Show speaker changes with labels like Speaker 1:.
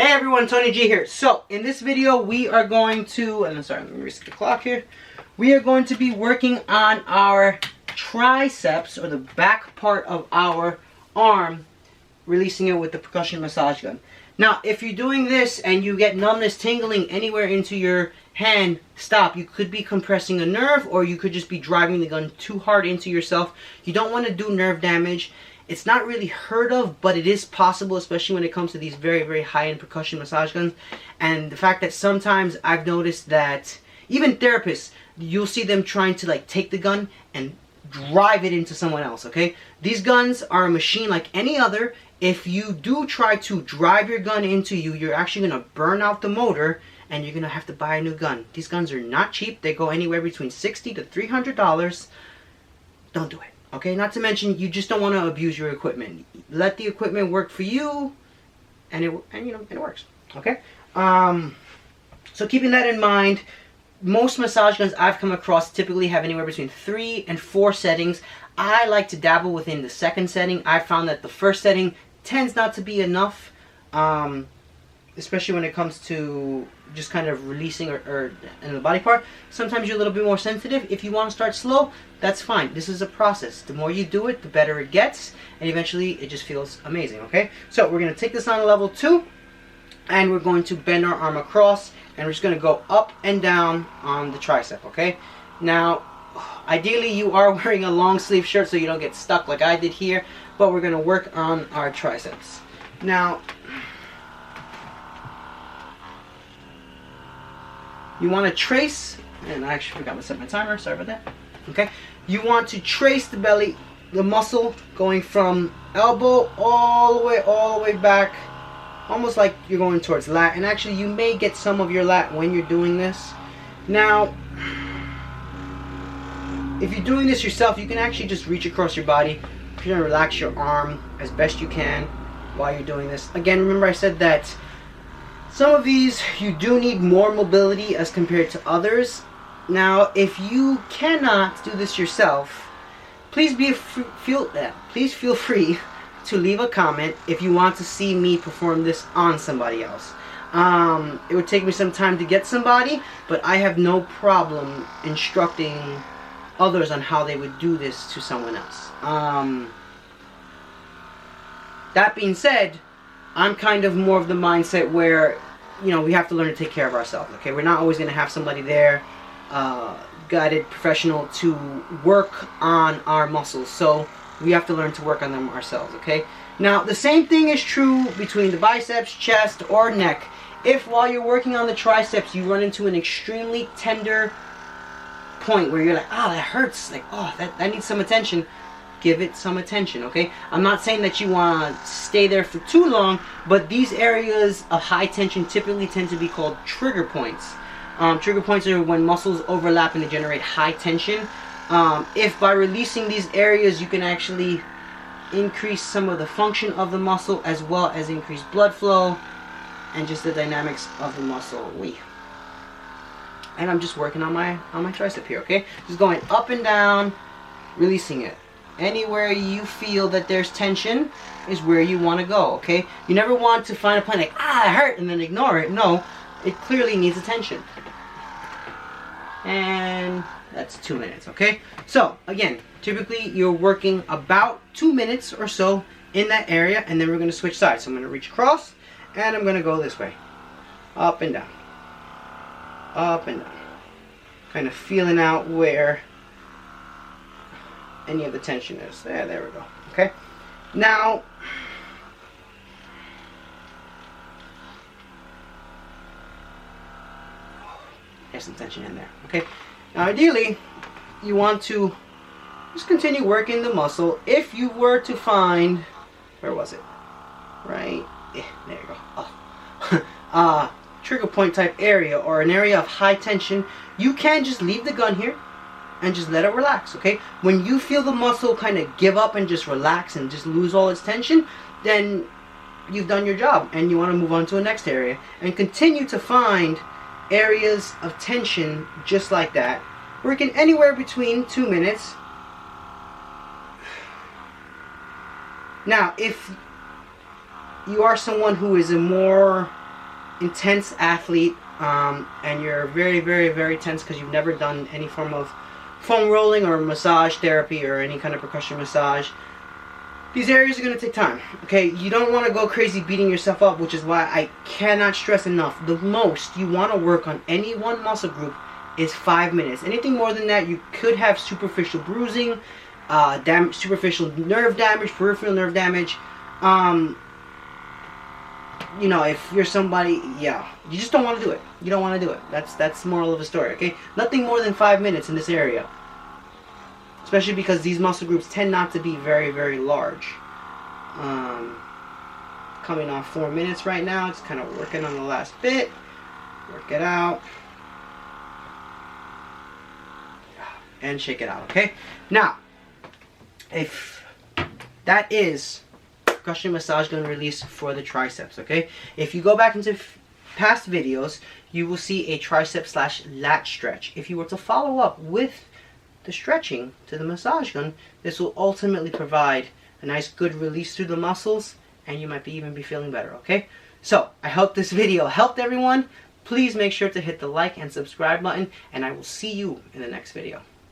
Speaker 1: Hey everyone, Tony G here. So in this video we are going to, and I'm sorry, let me reset the clock here. We are going to be working on our triceps, or the back part of our arm, releasing it with the percussion massage gun. Now if you're doing this and you get numbness, tingling anywhere into your hand, stop. You could be compressing a nerve, or you could just be driving the gun too hard into yourself. You don't want to do nerve damage. It's not really heard of, but it is possible, especially when it comes to these very, very high-end percussion massage guns. And the fact that sometimes I've noticed that even therapists, you'll see them trying to like take the gun and drive it into someone else, okay? These guns are a machine like any other. If you do try to drive your gun into you, you're actually going to burn out the motor and you're going to have to buy a new gun. These guns are not cheap. They go anywhere between $60 to $300. Don't do it. Okay, not to mention you just don't want to abuse your equipment. Let the equipment work for you, and it works. Okay, so keeping that in mind, most massage guns I've come across typically have anywhere between 3 and 4 settings. I like to dabble within the second setting. I found that the first setting tends not to be enough, especially when it comes to just kind of releasing or in the body part. Sometimes you're a little bit more sensitive. If you want to start slow, that's fine. This is a process. The more you do it, the better it gets, and eventually it just feels amazing, okay? So we're going to take this on a level 2, and we're going to bend our arm across, and we're just going to go up and down on the tricep, okay? Now, ideally you are wearing a long sleeve shirt so you don't get stuck like I did here, but we're going to work on our triceps. Now, you want to trace, and I actually forgot to set my timer, sorry about that. Okay, you want to trace the belly, the muscle going from elbow all the way back, almost like you're going towards lat. And actually you may get some of your lat when you're doing this. Now, if you're doing this yourself, you can actually just reach across your body. You're going to relax your arm as best you can while you're doing this. Again, remember I said that some of these you do need more mobility as compared to others. Now, if you cannot do this yourself, please feel free to leave a comment if you want to see me perform this on somebody else. It would take me some time to get somebody, but I have no problem instructing others on how they would do this to someone else. That being said, I'm kind of more of the mindset where, you know, we have to learn to take care of ourselves, okay? We're not always going to have somebody there, guided professional, to work on our muscles, so we have to learn to work on them ourselves, okay? Now, the same thing is true between the biceps, chest, or neck. If while you're working on the triceps you run into an extremely tender point where you're like, ah, that hurts, like, oh, that needs some attention, give it some attention, okay? I'm not saying that you want to stay there for too long, but these areas of high tension typically tend to be called trigger points. Trigger points are when muscles overlap and they generate high tension. If by releasing these areas you can actually increase some of the function of the muscle as well as increase blood flow and just the dynamics of the muscle. And I'm just working on my tricep here, okay? Just going up and down, releasing it. Anywhere you feel that there's tension is where you want to go, okay? You never want to find a point like, ah, it hurt, and then ignore it. No, it clearly needs attention. And that's 2 minutes, okay? So, again, typically you're working about 2 minutes or so in that area, and then we're going to switch sides. So I'm going to reach across, and I'm going to go this way. Up and down. Up and down. Kind of feeling out where any of the tension is. There we go. Okay. Now, there's some tension in there. Okay. Now, ideally, you want to just continue working the muscle. If you were to find, where was it? Right. Yeah, there you go. Oh. Trigger point type area or an area of high tension, you can just leave the gun here and just let it relax, okay? When you feel the muscle kind of give up and just relax and just lose all its tension, then you've done your job and you want to move on to the next area and continue to find areas of tension just like that, working anywhere between 2 minutes. Now, if you are someone who is a more intense athlete and you're very, very, very tense because you've never done any form of foam rolling or massage therapy or any kind of percussion massage, these areas are going to take time. Okay, you don't want to go crazy beating yourself up, which is why I cannot stress enough, the most you want to work on any one muscle group is 5 minutes. Anything more than that, you could have superficial bruising, superficial nerve damage, peripheral nerve damage. You know, if you're somebody, yeah, you just don't want to do it. You don't want to do it. That's the moral of the story, okay? Nothing more than 5 minutes in this area. Especially because these muscle groups tend not to be very, very large. Coming on 4 minutes right now. It's kind of working on the last bit. Work it out. And shake it out, okay? Now, if that is percussion massage gun release for the triceps, okay? If you go back into past videos, you will see a tricep / lat stretch. If you were to follow up with the stretching to the massage gun, this will ultimately provide a nice good release through the muscles, and you might even be feeling better, okay? So, I hope this video helped everyone. Please make sure to hit the like and subscribe button, and I will see you in the next video.